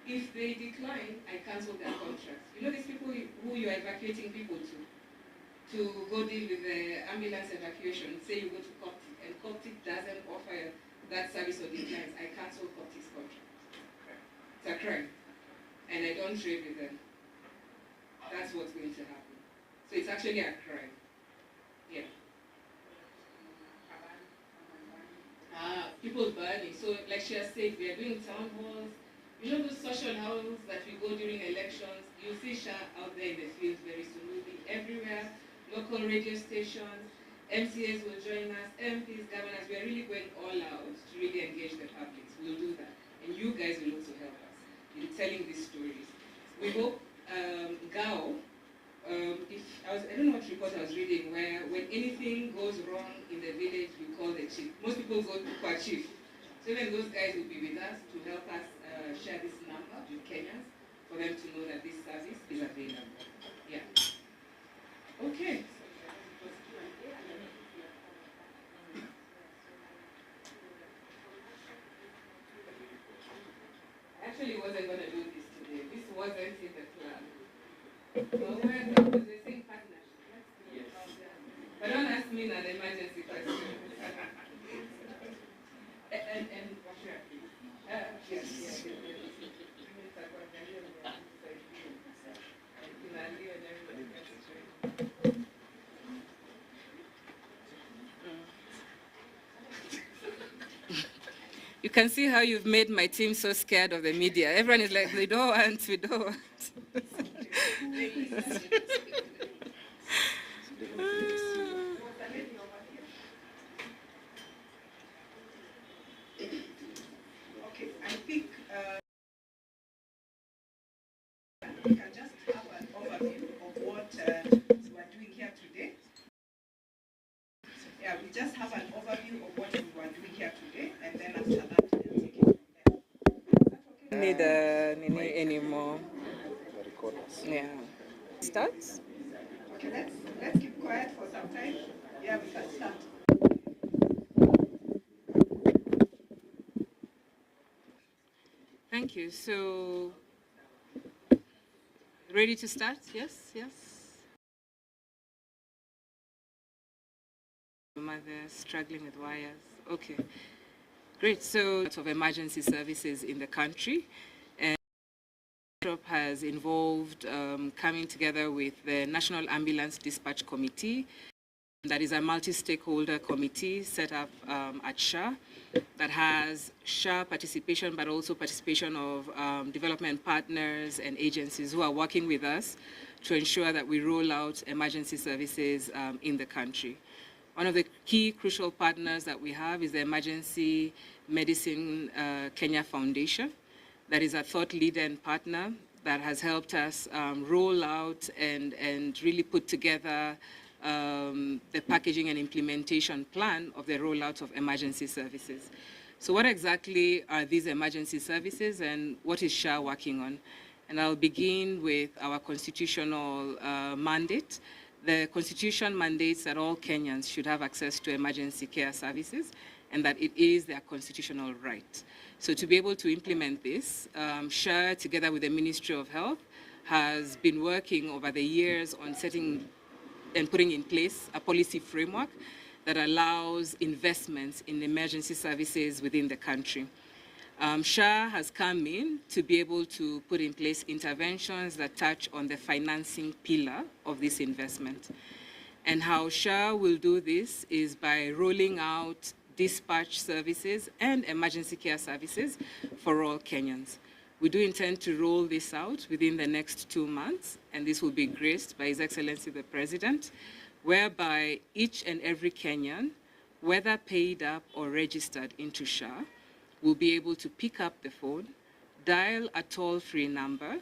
If they decline, I cancel their contract. You know these people who you are evacuating people to go deal with the ambulance evacuation. Say you go to Coptic, and Coptic doesn't offer that service or declines, I cancel Coptic's contract. It's a crime. And I don't trade with them. That's what's going to happen. So it's actually a crime. Yeah. People burning. So like she has said, we are doing town halls. You know those social halls that we go during elections? You'll see SHA out there in the fields very soon. We'll be everywhere, local radio stations, MCAs will join us, MPs, governors. We are really going all out to really engage the public. We'll do that. And you guys will also help us in telling these stories. We hope Gao, I don't know what report I was reading, where when anything goes wrong in the village, we call the chief. Most people go to our chief. So even those guys will be with us to help us share this number with Kenyans for them to know that this service is available. Yeah. Okay. I actually wasn't going to do this today. This wasn't in the plan. Well, we're the same partnership. Yes. But don't ask me an emergency question. And yes. You can see how you've made my team so scared of the media. Everyone is like, we don't want. Okay, I think we can just have an overview of what we're doing here today. Yeah, we just have an overview of what we were doing here today, and then after that, we'll take it from there. Need anymore. Yeah. Starts? Okay, let's keep quiet for some time. Yeah, we can start. Thank you. So, ready to start? Yes. Mother struggling with wires. Okay. Great. So, of emergency services in the country. And has involved coming together with the National Ambulance Dispatch Committee. That is a multi-stakeholder committee set up at SHA that has SHA participation, but also participation of development partners and agencies who are working with us to ensure that we roll out emergency services in the country. One of the key crucial partners that we have is the Emergency Medicine Kenya Foundation. That is a thought leader and partner that has helped us roll out and really put together the packaging and implementation plan of the rollout of emergency services. So what exactly are these emergency services and what is SHA working on? And I'll begin with our constitutional mandate. The Constitution mandates that all Kenyans should have access to emergency care services and that it is their constitutional right. So to be able to implement this, SHA, together with the Ministry of Health, has been working over the years on setting and putting in place a policy framework that allows investments in emergency services within the country. SHA has come in to be able to put in place interventions that touch on the financing pillar of this investment. And how SHA will do this is by rolling out dispatch services and emergency care services for all Kenyans. We do intend to roll this out within the next 2 months, and this will be graced by His Excellency the President, whereby each and every Kenyan, whether paid up or registered into SHA, will be able to pick up the phone, dial a toll-free number,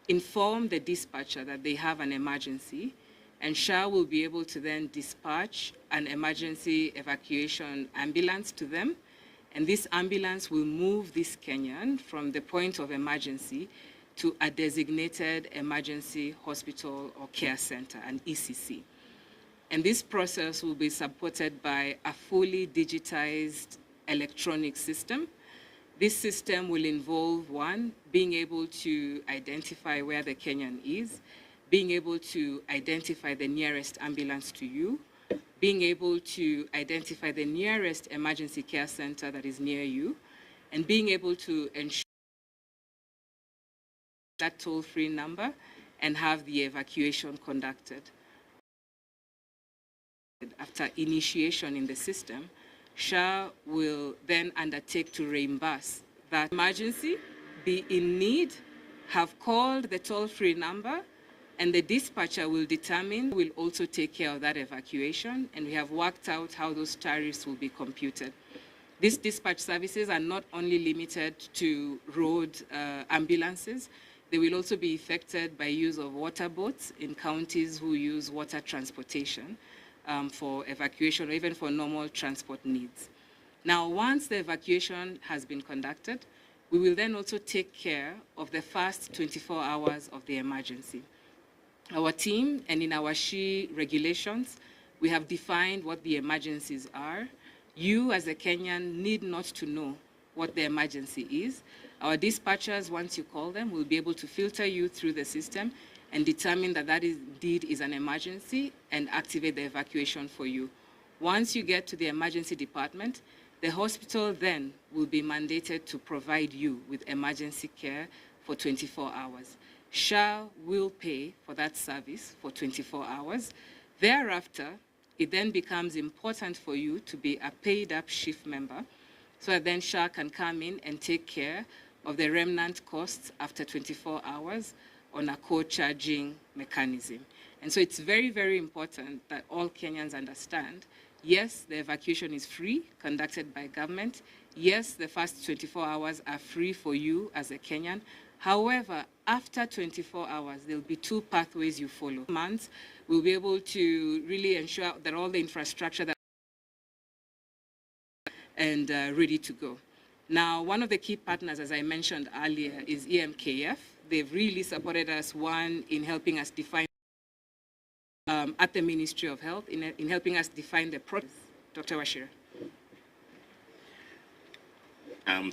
inform the dispatcher that they have an emergency, and SHA will be able to then dispatch an emergency evacuation ambulance to them. And this ambulance will move this Kenyan from the point of emergency to a designated emergency hospital or care center, an ECC. And this process will be supported by a fully digitized electronic system This system will involve, one, being able to identify where the Kenyan is, being able to identify the nearest ambulance to you, being able to identify the nearest emergency care center that is near you, and being able to ensure that toll-free number and have the evacuation conducted. After initiation in the system, SHA will then undertake to reimburse that emergency, be in need, have called the toll-free number, and the dispatcher will will also take care of that evacuation, and we have worked out how those tariffs will be computed. These dispatch services are not only limited to road ambulances, they will also be affected by use of water boats in counties who use water transportation for evacuation or even for normal transport needs. Now, once the evacuation has been conducted, we will then also take care of the first 24 hours of the emergency. Our team, and in our SHE regulations, we have defined what the emergencies are. You, as a Kenyan, need not to know what the emergency is. Our dispatchers, once you call them, will be able to filter you through the system and determine that that indeed is an emergency and activate the evacuation for you. Once you get to the emergency department, the hospital then will be mandated to provide you with emergency care for 24 hours. SHA will pay for that service for 24 hours. Thereafter, it then becomes important for you to be a paid-up shift member so that then SHA can come in and take care of the remnant costs after 24 hours on a co-charging mechanism. And so it's very, very important that all Kenyans understand, yes, the evacuation is free, conducted by government. Yes, the first 24 hours are free for you as a Kenyan. However, after 24 hours, there'll be two pathways you follow. Months, we'll be able to really ensure that all the infrastructure that and ready to go. Now, one of the key partners, as I mentioned earlier, is EMKF. They've really supported us, one, in helping us define at the Ministry of Health, in helping us define the process. Dr. Wachira.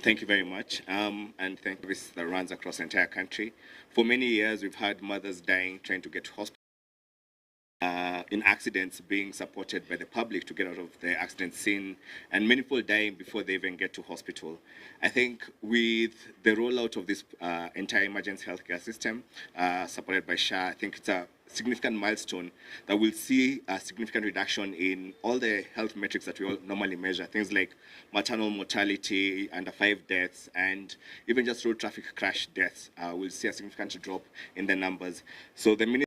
Thank you very much, and thank you that runs across the entire country. For many years, we've had mothers dying trying to get to hospital. In accidents being supported by the public to get out of the accident scene, and many people dying before they even get to hospital. I think with the rollout of this entire emergency healthcare system supported by SHA, I think it's a significant milestone that will see a significant reduction in all the health metrics that we all normally measure, things like maternal mortality, under 5 deaths, and even just road traffic crash deaths. We'll see a significant drop in the numbers. So the ministry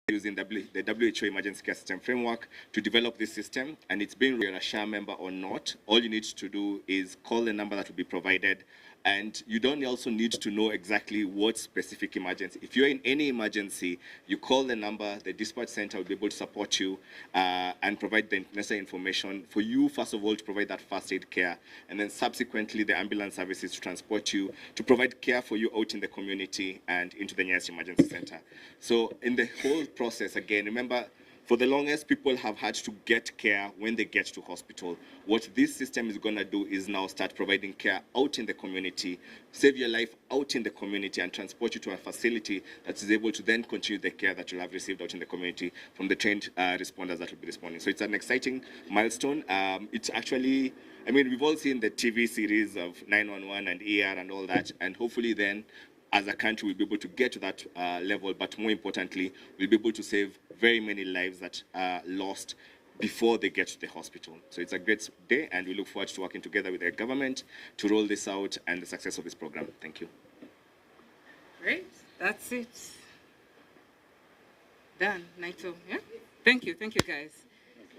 using the WHO Emergency Care System Framework to develop this system, and it's being a SHA member or not. All you need to do is call the number that will be provided, and you don't also need to know exactly what specific emergency. If you're in any emergency, you call the number, the dispatch center will be able to support you and provide the necessary information for you, first of all, to provide that first aid care, and then subsequently the ambulance services to transport you, to provide care for you out in the community and into the nearest emergency center. So in the whole process, again, remember, for the longest, people have had to get care when they get to hospital. What this system is going to do is now start providing care out in the community, save your life out in the community, and transport you to a facility that is able to then continue the care that you'll have received out in the community from the trained responders that will be responding. So it's an exciting milestone. It's actually, I mean, we've all seen the TV series of 911 and ER and all that, and hopefully then, as a country, we'll be able to get to that level, but more importantly, we'll be able to save very many lives that are lost before they get to the hospital. So it's a great day, and we look forward to working together with the government to roll this out and the success of this program. Thank you. Great, that's it. Done, Naito, yeah? Thank you, guys.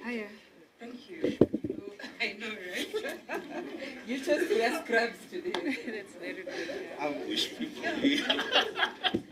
Hiya. Thank you. I know, right? You chose to wear scrubs today. That's very good. I wish people.